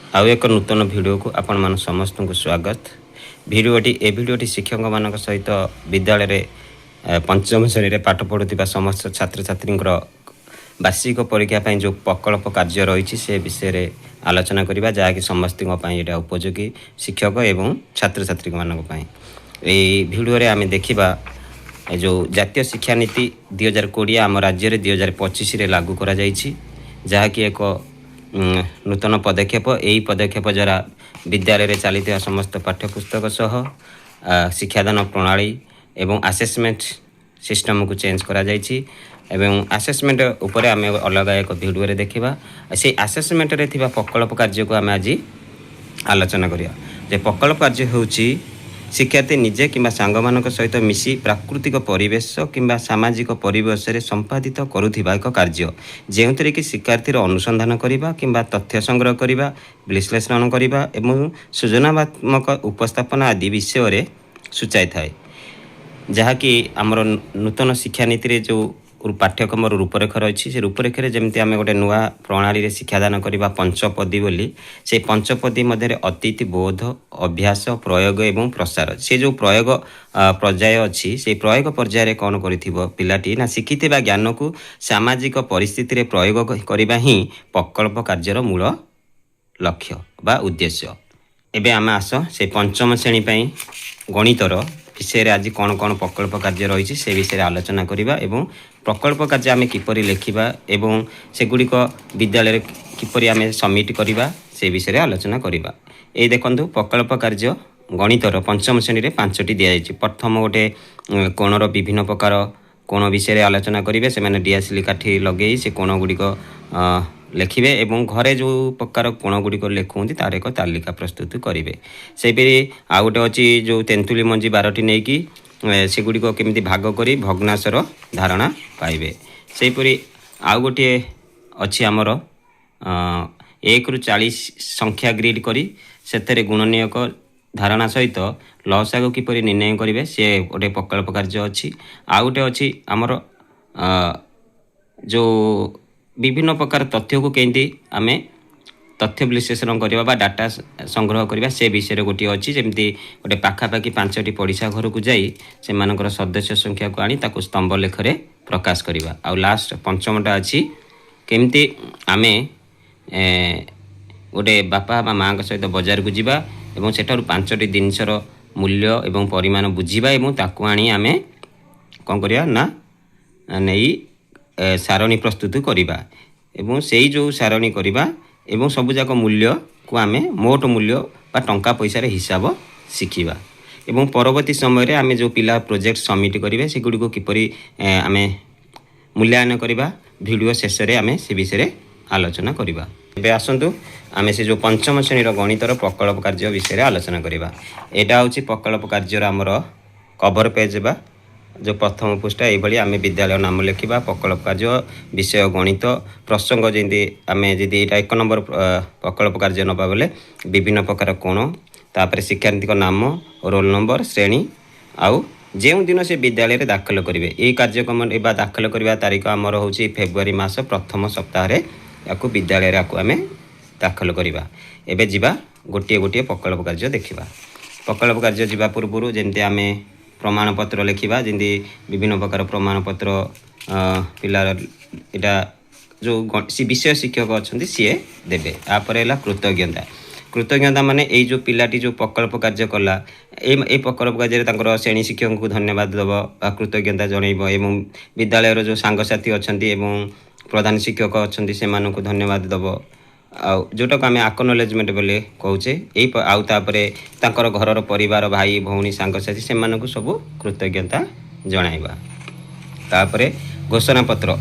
आउ एक नूतन भिडियो को आपण मान समस्त को स्वागत। भिडियोटी शिक्षक मान सहित विद्यालय रे पंचम श्रेणी में पाठ पढ़ुवा समस्त छात्र छात्री वार्षिक परीक्षा जो प्रकल्प कार्य रही से विषय रे आलोचना करवा जहाँकि समस्त यहाँ उपयोगी शिक्षक एवं छात्र छात्री मान भिडियो आम देखा जो जातीय शिक्षा नीति 2020 आम राज्य में 2025 लागू करा जहाँकि एक नूतन पदक्षेप यही पदक्षेप द्वारा विद्यालय चली समस्त पाठ्यपुस्तक सह शिक्षादान प्रणाली एवं आसेसमेंट सिस्टम को चेंज करा जायछि एवं आसेसमेंट उपर आम अलग एक भिडियो देखा से आसेसमेंट रे थिबा प्रकल्प कार्य को आम आज आलोचना करिया। जे प्रकल्प कार्य होछि शिक्षार्थी निजे किंबा सांगमानक सहित मिसी प्राकृतिक परिवेश किंबा सामाजिक परिवेश रे संपादित करुथिबा एक कार्य जेउतरे कि शिक्षार्थीर अनुसंधान करिबा किंबा तथ्य संग्रह करिबा विश्लेषण करिबा एवं सृजनात्मक उपस्थापना आदि विषय रे सूचाई थाए जहाँकि आमर नूतन शिक्षा नीति रे जो पाठ्यक्रम रूपरेख रही से रूपरेख जमी आम गोटे नुआ प्रणाली शिक्षादान करवा पंचपदी बोली से पंचपदी मध्य अतिथि बोध अभ्यास प्रयोग एवं प्रसार से जो प्रयोग पर्याय अच्छी से प्रयोग पर्याय कौन करिलाटी ना शिखिथिबा ज्ञान को सामाजिक परिस्थिति रे प्रयोग करवा ही प्रकल्प कार्यर मूल लक्ष्य बा उद्देश्य। एबे आम आस से पंचम श्रेणी पई गणितर विषय आज कौन कौन प्रकल्प कार्य रही से विषय आलोचना करवा एवं प्रकल्प कार्य आम किपरि लेखिबा एवं सेगुड़िक विद्यालय किपरि आम सबमिट करवा से विषय आलोचना करवा। ये देखंतु प्रकल्प कार्य गणितर पंचम श्रेणी में 5टी दि जाइए। प्रथम गोटे कोणर विभिन्न प्रकार कोण विषय आलोचना करेंगे से डीएसएल काठी लगे से कोण गुड़िक लेखिबे एवं घरे जो प्रकार कोण गुड़िक लेखुंती तार एक तालिका प्रस्तुत करेंगे। से आउ गोटे अच्छी जो तेंतुली मंजी 12टी नहीं कि सेगुड़िक केमिति भाग करी भग्नाशर धारणा पाइबे। सेहीपरि आउ गोटे अच्छी आमर 1 ରୁ 40 संख्या ग्रिड करी सेथरे गुणनीयक धारणा सहित लसागु किपरि निर्णय करेंगे से गोटे प्रकल्प कार्य अच्छी। आउ गोटे अच्छी आमर जो विभिन्न प्रकार तथ्य को केंती आमे तथ्य विश्लेषण करवा डाटा संग्रह करवा से विषय गोटे अच्छी जमी गोटे पाखापाखि 5टी पड़िशा घर को जाई से मानकर सदस्य संख्या को आनी ताकू स्तंभ लेखरे प्रकाश करवा। आउ लास्ट पंचमटा अच्छी केमती आमे गोटे बापा बा माँ सहित बजार को जीवा एवं सेठारु 5टी जिनसर मूल्य एवं परिमाण बुझीबा एवं ताकू आनी आमे कौन करिया ना नहीं सारणी प्रस्तुत करवा एवं से जो सारणी करवा एवं सबुजाक मूल्य को आमे मोट मूल्य बा टंका पैसा हिसाब शिखिबा एवं परवर्ती समय आमे जो पिला प्रोजेक्ट सबमिट करेंगे सेगुड़ी किपरि आमे मूल्यांकन करवा वीडियो शेष में आमे से विषय आलोचना करवा। एबे आसंतु आमे से जो पंचम श्रेणी गणितर प्रकल्प कार्य विषय आलोचना करवा। एटा होची प्रकल्प कार्य आमर कवर पेज बा जो प्रथम पृष्ठा ये आम विद्यालय नाम लिखा प्रकल्प कार्य विषय गणित प्रसंग जमी आम जी 1 नंबर प्रकल्प कार्य नवा बेले विभिन्न प्रकार कोण तापर शिक्षार्थी नाम रोल नंबर श्रेणी आउ जो दिन से विद्यालय में दाखल करेंगे ये कार्यक्रम दाखल करने तारीख आमर हूँ फेब्रुआरी मास प्रथम सप्ताह या विद्यालय आम दाखल करवा। एबे जीवा गोटे गोटे प्रकल्प कार्य देखा। प्रकल्प कार्य जीवा पूर्व जमी आम प्रमाणपत्र लिखा जमी विभिन्न प्रकार प्रमाणपत्र पिलार इटा जो विषय शिक्षक अच्छा सी देवे। यापर है कृतज्ञता। कृतज्ञता माने यही जो पिलाटी जो प्रकल्प कार्य कला ये प्रकल्प कार्य श्रेणी शिक्षक को धन्यवाद दब कृतज्ञता जनइब एवं विद्यालय जो सांगसाथी अच्छा प्रधान शिक्षक अच्छा से धन्यवाद दब जोटा को आम आकनोलेजमेंट बोले कौचे आउे घर परिवार भाई भौणी सांगसाथी से सब कृतज्ञता जनाइबा। तापर घोषणा पत्र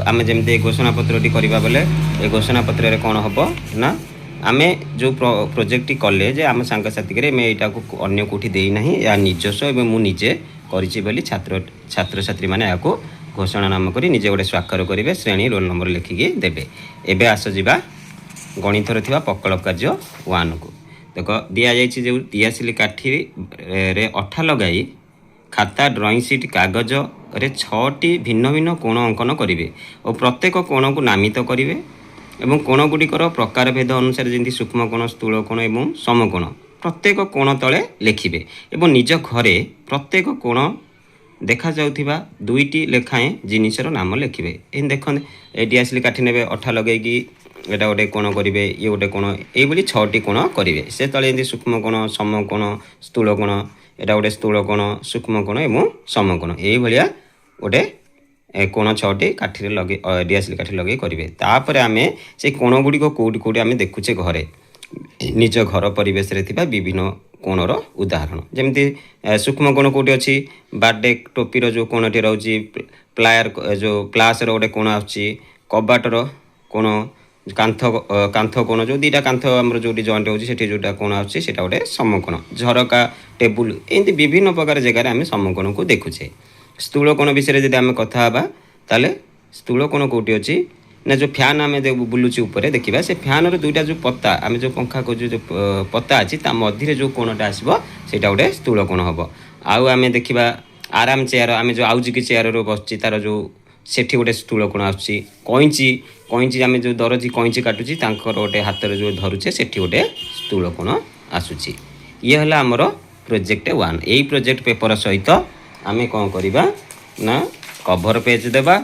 आम जमी घोषणा पत्रटी करवा बेले ये घोषणा पत्र कौन हम ना आम जो प्रोजेक्ट कले जे आम सांगसाथी मैं यहाँ को अन्य कौटी देना या निजस्व एवं मुझे करी छात्र छात्री मैंने यहाँ घोषणा नाम करी निजे गोटे स्वाक्षर करेंगे श्रेणी रोल नंबर लिखिकी देवे। एबे आस जा गणितर थिबा प्रकल्प कार्य 1 को देख दि जाइए जो डीएसएल काठी रे अठा लगाई खाता ड्रॉइंग सीट कागज रे 6टी भिन्न भिन्न कोण अंकन करेंगे और प्रत्येक कोण को नामित करेंगे ଏବଂ କୋଣଗୁଡ଼ିକର ପ୍ରକାର ଭେଦ ଅନୁସାରେ ଯେମିତି ସୂକ୍ଷ୍ମ କୋଣ, ସ୍ଥୂଳ କୋଣ ଏବଂ ସମକୋଣ ପ୍ରତ୍ୟେକ କୋଣ ତଳେ ଲେଖିବେ ଏବଂ ନିଜ ଘରେ ପ୍ରତ୍ୟେକ କୋଣ ଦେଖାଯାଉଥିବା 2ଟି ଲେଖାଏଁ ଜିନିଷର ନାମ ଲେଖିବେ। ଏମିତି ଦେଖନ୍ତୁ ଏଇଠି ଆସିଲି କାଠି ନେବେ, ଅଠା ଲଗେଇକି ଏଇଟା ଗୋଟେ କୋଣ କରିବେ, ଇଏ ଗୋଟେ କୋଣ, ଏଇଭଳି 6ଟି କୋଣ କରିବେ। ସେ ତଳେ ଏମିତି ସୂକ୍ଷ୍ମ କୋଣ, ସମକୋଣ, ସ୍ଥୂଳ କୋଣ, ଏଇଟା ଗୋଟେ ସ୍ଥୂଳ କୋଣ, ସୂକ୍ଷ୍ମ କୋଣ ଏବଂ ସମକୋଣ, ଏଇଭଳିଆ ଗୋଟେ କୋଣ 6ଟି କାଠିରେ ଲଗେଇ ଡିଆସିଲି କାଠି ଲଗେଇ କରିବେ। ତାପରେ ଆମେ ସେଇ କୋଣ ଗୁଡ଼ିକ କେଉଁଠି ଆମେ ଦେଖୁଛେ ଘରେ, ନିଜ ଘର ପରିବେଶରେ ଥିବା ବିଭିନ୍ନ କୋଣର ଉଦାହରଣ। ଯେମିତି ସୂକ୍ଷ୍ମ କୋଣ କେଉଁଠି ଅଛି, ବାର୍ଥଡେ ଟୋପିର ଯେଉଁ କୋଣଟି ରହୁଛି, ପ୍ଲାୟର ଯେଉଁ ପ୍ଲାସର ଗୋଟେ କୋଣ ଆସୁଛି, କବାଟର କୋଣ, କାନ୍ଥ କୋଣ, ଯେଉଁ ଦୁଇଟା କାନ୍ଥ ଆମର ଯେଉଁଠି ଜଏଣ୍ଟ ହେଉଛି ସେଠି ଯେଉଁଟା କୋଣ ଆସୁଛି ସେଇଟା ଗୋଟେ ସମକୋଣ। ଝରକା, ଟେବୁଲ, ଏମିତି ବିଭିନ୍ନ ପ୍ରକାର ଜାଗାରେ ଆମେ ସମକୋଣକୁ ଦେଖୁଛେ। ସ୍ଥୂଳ କୋଣ ବିଷୟରେ ଯଦି ଆମେ କଥା ହେବା ତାହେଲେ ସ୍ଥୂଳ କୋଣ କେଉଁଠି ଅଛି ନା, ଯେଉଁ ଫ୍ୟାନ୍ ଆମେ ବୁଲୁଛି ଉପରେ ଦେଖିବା, ସେ ଫ୍ୟାନ୍ର ଦୁଇଟା ଯେଉଁ ପତା, ଆମେ ଯେଉଁ ପଙ୍ଖା କରୁଛୁ ଯେଉଁ ପତା ଅଛି ତା ମଝିରେ ଯେଉଁ କୋଣଟା ଆସିବ ସେଇଟା ଗୋଟେ ସ୍ଥୂଳ କୋଣ ହେବ। ଆଉ ଆମେ ଦେଖିବା ଆରାମ ଚେୟାର, ଆମେ ଯେଉଁ ଆଉଜିକି ଚେୟାରରୁ ବସୁଛି ତାର ଯେଉଁ ସେଠି ଗୋଟେ ସ୍ଥୂଳ କୋଣ ଆସୁଛି। କଇଁଚି ଆମେ ଯେଉଁ ଦରଜି କଇଁଚି କାଟୁଛି ତାଙ୍କର ଗୋଟେ ହାତରେ ଯେଉଁ ଧରୁଛେ ସେଠି ଗୋଟେ ସ୍ଥୂଳ କୋଣ ଆସୁଛି। ଇଏ ହେଲା ଆମର ପ୍ରୋଜେକ୍ଟ 1। ଏଇ ପ୍ରୋଜେକ୍ଟ ପେପର ସହିତ ଆମେ କ'ଣ କରିବା ନା କଭର ପେଜ୍ ଦେବା,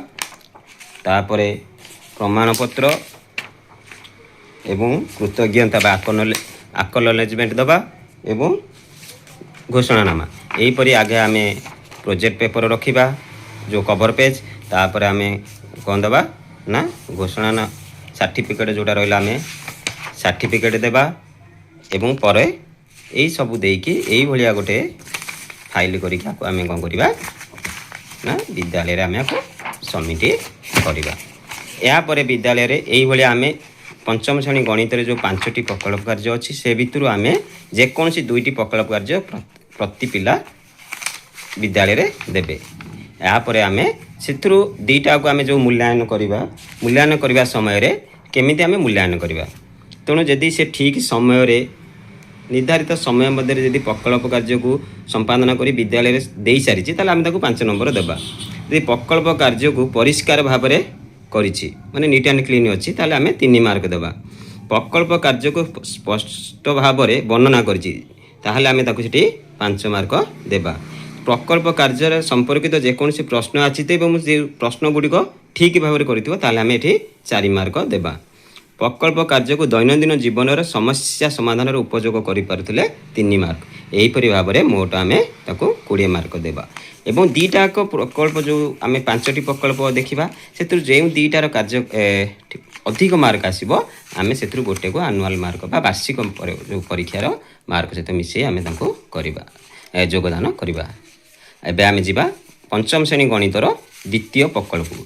ତାପରେ ପ୍ରମାଣପତ୍ର ଏବଂ କୃତଜ୍ଞତା ବା ଆକନଲେଜମେଣ୍ଟ ଦେବା ଏବଂ ଘୋଷଣାନାମା। ଏହିପରି ଆଗେ ଆମେ ପ୍ରୋଜେକ୍ଟ ପେପର ରଖିବା ଯେଉଁ କଭର ପେଜ୍, ତାପରେ ଆମେ କ'ଣ ଦେବା ନା ଘୋଷଣା ସାର୍ଟିଫିକେଟ୍ ଯେଉଁଟା ରହିଲା ଆମେ ସାର୍ଟିଫିକେଟ୍ ଦେବା ଏବଂ ପରେ ଏଇସବୁ ଦେଇକି ଏଇଭଳିଆ ଗୋଟେ ଫାଇଲ୍ କରିକି ଆମେ କ'ଣ କରିବା ନା ବିଦ୍ୟାଳୟରେ ଆମେ ଆକୁ ସବମିଟ୍ କରିବା। ଏହାପରେ ବିଦ୍ୟାଳୟରେ ଏଇଭଳିଆ ଆମେ ପଞ୍ଚମ ଶ୍ରେଣୀ ଗଣିତରେ ଯେଉଁ 5ଟି ପ୍ରକଳ୍ପ କାର୍ଯ୍ୟ ଅଛି ସେ ଭିତରୁ ଆମେ ଯେକୌଣସି 2ଟି ପ୍ରକଳ୍ପ କାର୍ଯ୍ୟ ପ୍ରତି ପିଲା ବିଦ୍ୟାଳୟରେ ଦେବେ। ଏହାପରେ ଆମେ ସେଥିରୁ 2ଟାକୁ ଆମେ ଯେଉଁ ମୂଲ୍ୟାୟନ କରିବା ସମୟରେ କେମିତି ଆମେ ମୂଲ୍ୟାୟନ କରିବା, ତେଣୁ ଯଦି ସେ ଠିକ୍ ସମୟରେ ନିର୍ଦ୍ଧାରିତ ସମୟ ମଧ୍ୟରେ ଯଦି ପ୍ରକଳ୍ପ କାର୍ଯ୍ୟକୁ ସମ୍ପାଦନ କରି ବିଦ୍ୟାଳୟରେ ଦେଇସାରିଛି ତାହେଲେ ଆମେ ତାକୁ 5 ନମ୍ବର ଦେବା। ଯଦି ପ୍ରକଳ୍ପ କାର୍ଯ୍ୟକୁ ପରିଷ୍କାର ଭାବରେ କରିଛି ମାନେ ନିଟ୍ ଆଣ୍ଡ କ୍ଲିନ୍ ଅଛି ତାହେଲେ ଆମେ 3 ମାର୍କ ଦେବା। ପ୍ରକଳ୍ପ କାର୍ଯ୍ୟକୁ ସ୍ପଷ୍ଟ ଭାବରେ ବର୍ଣ୍ଣନା କରିଛି ତାହେଲେ ଆମେ ତାକୁ ସେଠି 5 ମାର୍କ ଦେବା। ପ୍ରକଳ୍ପ କାର୍ଯ୍ୟରେ ସମ୍ପର୍କିତ ଯେକୌଣସି ପ୍ରଶ୍ନ ଆସିଥିବ ଏବଂ ସେ ପ୍ରଶ୍ନ ଗୁଡ଼ିକ ଠିକ୍ ଭାବରେ କରିଥିବ ତାହେଲେ ଆମେ ଏଠି 4 ମାର୍କ ଦେବା। ପ୍ରକଳ୍ପ କାର୍ଯ୍ୟକୁ ଦୈନନ୍ଦିନ ଜୀବନର ସମସ୍ୟା ସମାଧାନର ଉପଯୋଗ କରିପାରୁଥିଲେ 3 ମାର୍କ। ଏହିପରି ଭାବରେ ମୋଟ ଆମେ ତାକୁ 20 ମାର୍କ ଦେବା। ଏବଂ 2ଟାକ ପ୍ରକଳ୍ପ ଯେଉଁ ଆମେ 5ଟି ପ୍ରକଳ୍ପ ଦେଖିବା ସେଥିରୁ ଯେଉଁ 2ଟାର କାର୍ଯ୍ୟ ଅଧିକ ମାର୍କ ଆସିବ ଆମେ ସେଥିରୁ ଗୋଟେକୁ ଆନୁଆଲ୍ ମାର୍କ ବା ବାର୍ଷିକ ଯେଉଁ ପରୀକ୍ଷାର ମାର୍କ ସହିତ ମିଶାଇ ଆମେ ତାଙ୍କୁ କରିବା ଯୋଗଦାନ କରିବା। ଏବେ ଆମେ ଯିବା ପଞ୍ଚମ ଶ୍ରେଣୀ ଗଣିତର ଦ୍ୱିତୀୟ ପ୍ରକଳ୍ପକୁ।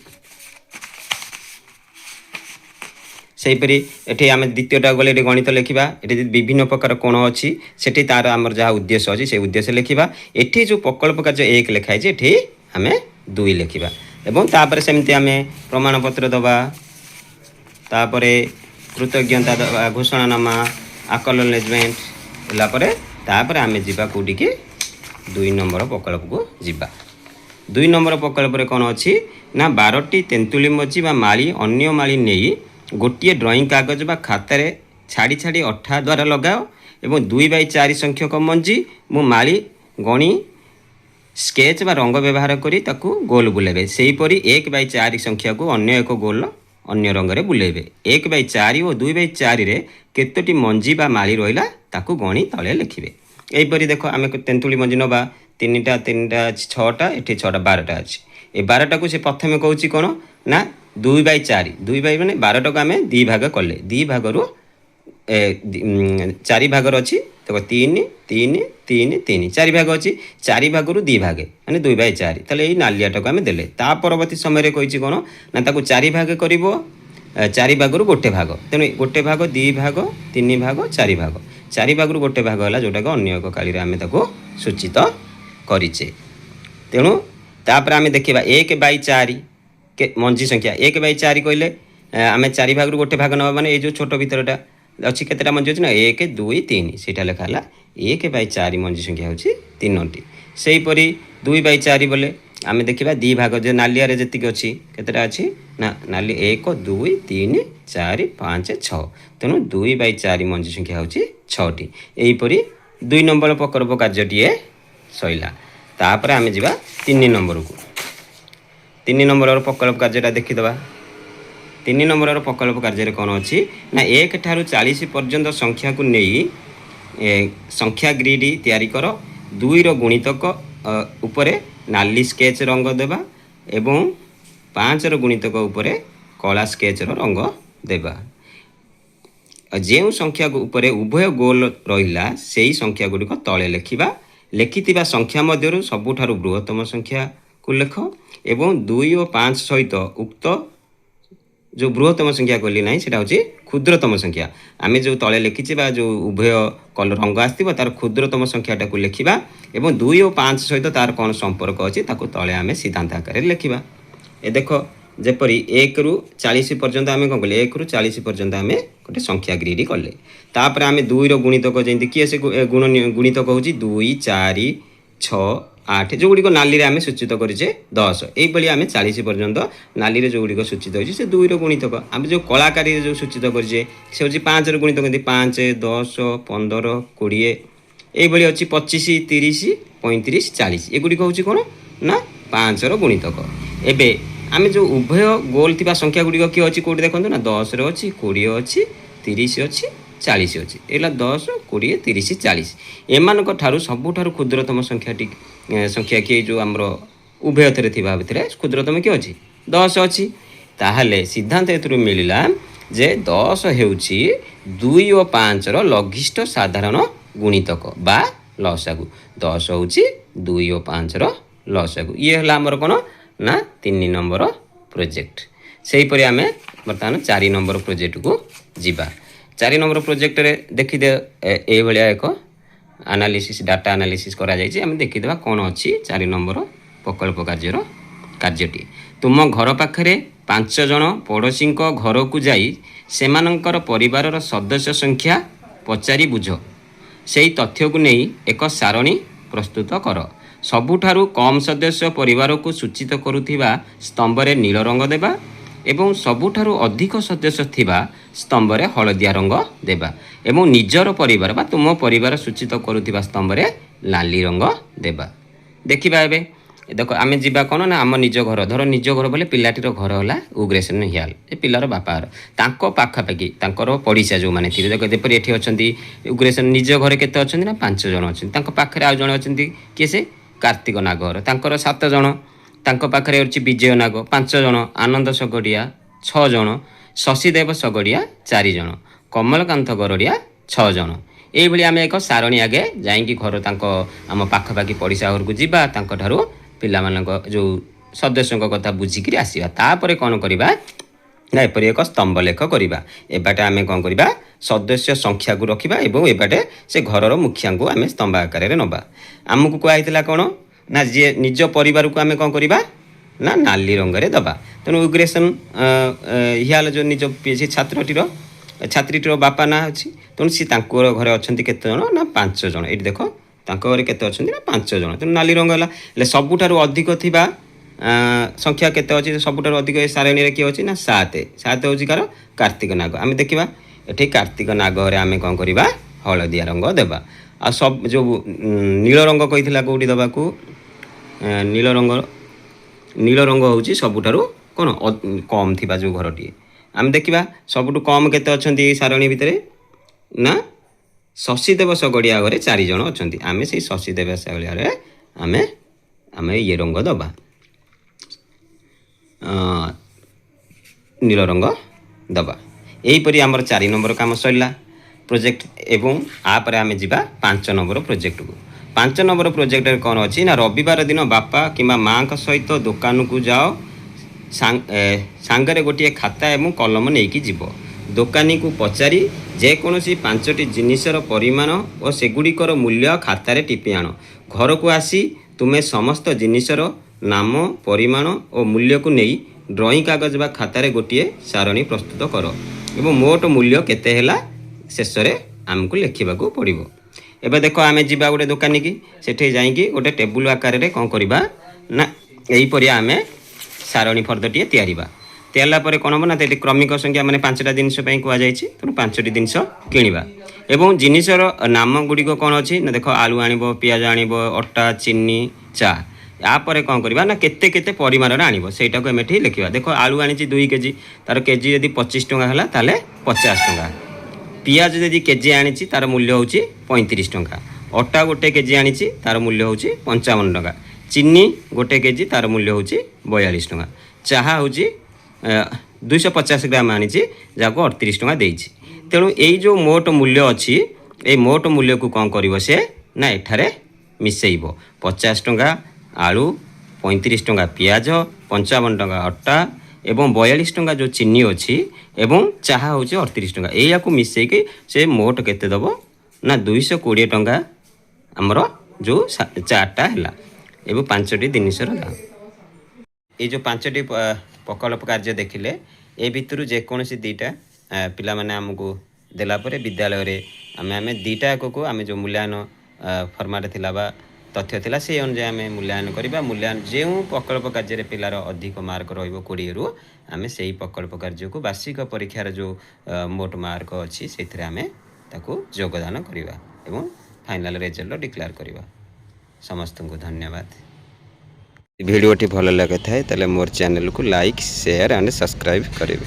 ସେହିପରି ଏଠି ଆମେ ଦ୍ୱିତୀୟଟା ଗଲେ ଏଠି ଗଣିତ ଲେଖିବା। ଏଠି ବିଭିନ୍ନ ପ୍ରକାର କୋଣ ଅଛି ସେଠି ତାର ଆମର ଯାହା ଉଦ୍ଦେଶ୍ୟ ଅଛି ସେ ଉଦ୍ଦେଶ୍ୟ ଲେଖିବା। ଏଠି ଯେଉଁ ପ୍ରକଳ୍ପ କାର୍ଯ୍ୟ 1 ଲେଖା ହେଇଛି ଏଠି ଆମେ 2 ଲେଖିବା ଏବଂ ତାପରେ ସେମିତି ଆମେ ପ୍ରମାଣପତ୍ର ଦେବା, ତାପରେ କୃତଜ୍ଞତା ଦେବା, ଘୋଷଣାନାମା, ଆକନଲେଜମେଣ୍ଟ ହେଲା ପରେ ତାପରେ ଆମେ ଯିବା କେଉଁଠିକି 2 ନମ୍ବର ପ୍ରକଳ୍ପକୁ ଯିବା। 2 ନମ୍ବର ପ୍ରକଳ୍ପରେ କ'ଣ ଅଛି ନା 12ଟି ତେନ୍ତୁଳି ମଞ୍ଜି ବା ମାଳି ଅନ୍ୟ ମାଳି ନେଇ ଗୋଟିଏ ଡ୍ରଇଂ କାଗଜ ବା ଖାତାରେ ଛାଡ଼ି ଛାଡ଼ି ଅଠା ଦ୍ୱାରା ଲଗାଅ ଏବଂ 2/4 ସଂଖ୍ୟକ ମଞ୍ଜି ମୁଁ ମାଳି ଗଣି ସ୍କେଚ୍ ବା ରଙ୍ଗ ବ୍ୟବହାର କରି ତାକୁ ଗୋଲ ବୁଲାଇବେ। ସେହିପରି 1/4 ସଂଖ୍ୟାକୁ ଅନ୍ୟ ଏକ ଗୋଲ ଅନ୍ୟ ରଙ୍ଗରେ ବୁଲାଇବେ। 1/4 ଓ 2/4ରେ କେତୋଟି ମଞ୍ଜି ବା ମାଳି ରହିଲା ତାକୁ ଗଣି ତଳେ ଲେଖିବେ। ଏହିପରି ଦେଖ ଆମେ ତେନ୍ତୁଳି ମଞ୍ଜି ନେବା 3ଟା 6ଟା ଏଠି 6ଟା 12ଟା ଅଛି। ଏ 12ଟାକୁ ସେ ପ୍ରଥମେ କହୁଛି କ'ଣ ନା 2/4 ମାନେ 12ଟାକୁ ଆମେ 2 ଭାଗ କଲେ 2 ଭାଗରୁ 4 ଭାଗର ଅଛି ଦେଖ 3 3 3 3 4 ଭାଗ ଅଛି 4 ଭାଗରୁ 2 ଭାଗ ମାନେ 2/4 ତାହେଲେ ଏଇ ନାଲିଆଟାକୁ ଆମେ ଦେଲେ। ତା ପରବର୍ତ୍ତୀ ସମୟରେ କହିଛି କ'ଣ ନା ତାକୁ 4 ଭାଗ କରିବ 4 ଭାଗରୁ 1 ଭାଗ, ତେଣୁ 1 ଭାଗ 2 ଭାଗ 3 ଭାଗ 4 ଭାଗ 4 ଭାଗରୁ 1 ଭାଗ ହେଲା ଯେଉଁଟାକୁ ଅନ୍ୟ ଏକ କାଳିରେ ଆମେ ତାକୁ ସୂଚିତ କରିଛେ। ତେଣୁ ତାପରେ ଆମେ ଦେଖିବା 1/4 ମଞ୍ଜି ସଂଖ୍ୟା 1/4 କହିଲେ ଆମେ 4 ଭାଗରୁ 1 ଭାଗ ନେବା ମାନେ ଏଇ ଯେଉଁ ଛୋଟ ଭିତରଟା ଅଛି କେତେଟା ମଞ୍ଜି ଅଛି ନା 1 2 3 ସେଇଟା ଲେଖା ହେଲା 1/4 ମଞ୍ଜି ସଂଖ୍ୟା ହେଉଛି 3ଟି। ସେହିପରି 2/4 ବୋଲେ आम देखा दी भाग जो नालिया जी अच्छी केतटा अच्छी ना नाली 1 2 3 4 5 6 तेणु 2/4 मंजी संख्या हूँ 6टी यहीपरी 2 नंबर प्रकल्प कार्यटीए सैला तापर आम जा 3 नंबर को 3 नंबर प्रकल्प कार्यटा देखीदे 3 नंबर प्रकल्प कार्य कौन अच्छी ना 1 ठारू 40 पर्यंत संख्या को नहीं संख्या ग्रिड तैयारी कर 2 गुणितक उपरे नाली स्केच रंग देवा एवं 5 गुणितक उपरे कला स्केच रंग देवा जो संख्या उपरे उभय गोल रहिला सेही संख्या गुड़िक तले लिखा लिखिथिबा संख्या मध्यरु सबुठारु बृहत्तम संख्या को लेख एवं 2 और 5 सहित उक्त जो बृहत्तम संख्या कहली ना सेटा हूँ क्षुद्रतम संख्या आम जो तले लिखिचे जो उभय कलर रंग आसो तार क्षुद्रतम संख्याटा को लिखा एवं 2 और 5 सहित तार कौन संपर्क अच्छी तले आम सिद्धांत आकार लिखा ए देख जेपरी 1 रु 40 पर्यंत आम कौन कले 1 रु 40 पर्यंत आम गोटे संख्या ग्रिड कले तापर आम 2 गुणितक जमी किए से गुणितक हूँ 2 4 6 8 जो गुड़िक नाली आम सूचित करें 10 ये आम 40 पर्यंत नाली जो गुड़िक सूचित होती से 2 गुणितक आम जो कलाकारी जो सूचित करें से हूँ 5 गुणितक 5 10 15 20 ये अच्छी 25 30 35 40 ये गुड़िक हूँ कौन ना 5 गुणितक एवं आम जो उभय गोल थी संख्या गुड़िक किए अच्छी कौटी देखो ना 10 अच्छी 20 अच्छी 30 अच्छी 40 अच्छी एला 10 20 30 40 एमान ठारू सबुठारू क्षुद्रतम संख्या किए जो आमर उभय थे भितर क्षुद्रतम किए अच्छी 10 अच्छी ताहले सिद्धांत एथुरु मिलिला जे 10 हेउची 2 और 5 रो लघिष्ठ साधारण गुणितक बा लसागु 10 होउची 2 और 5 रो लसागु ये हला हमर कोन ना 3 नंबर प्रोजेक्ट सेही परि आमे बर्तमान 4 नंबर प्रोजेक्ट को जिबा 4 नंबर प्रोजेक्ट रे देखि दे ए भलिया एक एनालिसिस डाटा एनालिसिस करा जायछि आमे देखि देबा कोन अछि 4 नंबर प्रकल्प कार्यटी तुम घर पाखरे 5 जन पड़ोशी घर को जाई सेमानंकर परिवारर सदस्य संख्या पचारि बुझ सेही तथ्य को नहीं एक सारणी प्रस्तुत कर सबुठारु कम सदस्य परिवार को सूचित करुथिबा स्तंभरे नील रंग देबा एवं सबुठारु अधिक सदस्य थिबा स्तंभरे हलदिया रंग देबा एवं निजर परिवार बा तुम परिवार सूचित करुथिबा स्तंभरे लाली रंग देबा देखिबा एबे देखो आमे जिबा कोन ना आम निज घर धर निज घर बोले पिलाटीर घर होला उग्रेसन हियाल ए पिलार बापार तांको पाखापाखि तांकर पड़िसा जो माने थिबे देखो जेपरि एठी अछंती उग्रेसन निज घर केते अछंती ना 5 जन अछंती तांको पाखरे आ जण अछंती के से कार्तिक नागर तांकर 7 जन तांको पाखरे अछि विजय नाग 5 जन आनंद सगड़िया 6 जन शशिदेव सगड़िया 4 जन कमलकांत गरड़िया 6 जन एई भली आमे एक सारणी आगे जाईकी घर तांको आम पाखापाखि पड़िसा घर को जिबा तांको ठारू पिलामानक जो सदस्यों कथा बुझिकी आसवा तापर कौन करवा ना एपरी एक स्तंभ लेख करवा एबाटे आम कौन करवा सदस्य संख्या को रखा एवं एबाटे से घरर मुखिया को आम स्तंभ आकार नवा आमको कहला कौन ना जी निज परिवार को आम कौन करवा ना नाली रंगे दबा तेणु उग्रेसन हियाल जो निज से छात्रीटर बापा ना अच्छी तेणु सी घरे अच्छा केत जन ना 5 जन ये देख घरे केते अच्छे ना 5 जन तेणु नाली रंग है सबुठारु अधिक थिबा संख्या केते अच्छी सबुठारु अधिक सारणी किए अच्छी ना 7 हूँ कार कार्तिक नाग आम देखा ये कार्तिक नाग आम कौन करवा हलदिया रंग देवा आ सब जो नील रंग कही कौटी देवाक नील रंग हूँ सबुठारु कौन कम थिबा जो घरटी आम देखा सबुठु कम केते अच्छी सारणी भितर ना शशिदेव सगड़िया घरे 4 जन अच्छा आम से शशिदेव सगड़िया आम आम ये रंग दबा नील रंग दबा यहीपरि आमर 4 नंबर काम सरला प्रोजेक्ट एवं आपर आम जा 5 नंबर प्रोजेक्ट को 5 नंबर प्रोजेक्ट कौन अच्छी ना रविवार दिन बापा कि माँ सहित दुकान को जाओ सांगरे गोटे खाता एवं कलम नहीं जीव दोकानी को पचारि जेकोसी 5टी जिनिसर परिमाण और सेगुड़िकर मूल्य खातार टिपि आण घर को आसी तुम्हें समस्त जिनिसर नाम परिमाण और मूल्य को नहीं ड्रॉइंग कागज बा खातार गोटे सारणी प्रस्तुत कर एवं मोट मूल्य केते हैला शेष में आमको लिखा पड़ो एबे देख आम जा गोटे दुकानी की सेठी जाइकी गोटे टेबुल आकार कौन करवा ना ଏହିପରି ଆମେ ସାରଣୀ ଫର୍ଦ୍ଦଟିଏ ତିଆରିବା। ତିଆରିଲା ପରେ କ'ଣ ହେବ ନା ଏଠି କ୍ରମିକ ସଂଖ୍ୟା ମାନେ 5ଟା ଜିନିଷ ପାଇଁ କୁହାଯାଇଛି, ତେଣୁ 5ଟି ଜିନିଷ କିଣିବା। ଏବଂ ଜିନିଷର ନାମ ଗୁଡ଼ିକ କ'ଣ ଅଛି ନା ଦେଖ, ଆଳୁ ଆଣିବ, ପିଆଜ ଆଣିବ, ଅଟା, ଚିନି, ଚା। यापर कौन करवा ना केते केते परिमाण आनिब सेटा को एमेठी लिखिबा। देखो आलू आनी 2 केजी, तार केजी यदि 25 टंका हला ताले 50 टंका। पियाज यदि केजी आनी तार मूल्य होची 35 टंका। अटा गोटे केजी आनी तार मूल्य होची 55 टंका। चीनी गोटे केजी तार मूल्य होची 42 टंका। चाहा होची 250 ग्राम आनी जाको 38 टंका देइछि। तेणु एई जो मोट मूल्य अच्छी ए मोट मूल्य को कौन करिवो से ना एठारे मिसेइबो। 50 टंका आलू, 35 टंका पियाज, 55 टंका अटा एवं 42 टंका जो चीनी अच्छी एवं चाहा होची 38 टंका। एया को मिसेइके से मोट केते दबो ना 220 टंका हमर जो चाटा हैला। एवं 5टी जिनिसर दाम। ये जो 5टी प्रकल्प कार्य देखिले ए भितर जेकोसी 2टा पिला माने हमको देला परे विद्यालय रे आमे 2टा को आमे जो मूल्यांकन फॉर्मेट थिला बा तथ्य थिला से अनुसार आमे मूल्यांकन करिबा। मूल्यांकन जो प्रकल्प कार्य रे पिलार अधिक मार्क रहिबो 20 रु आमे सेही प्रकल्प कार्य को वार्षिक परीक्षार जो मोट मार्क अछि सेथिरे आमे ताको योगदान करिबा एवं फाइनल रिजल्ट डिक्लेयर करिबा। समस्त को धन्यवाद। वीडियोटी भल लगे थाए ताले मोर चैनल को लाइक शेयर एंड सब्सक्राइब करेंगे।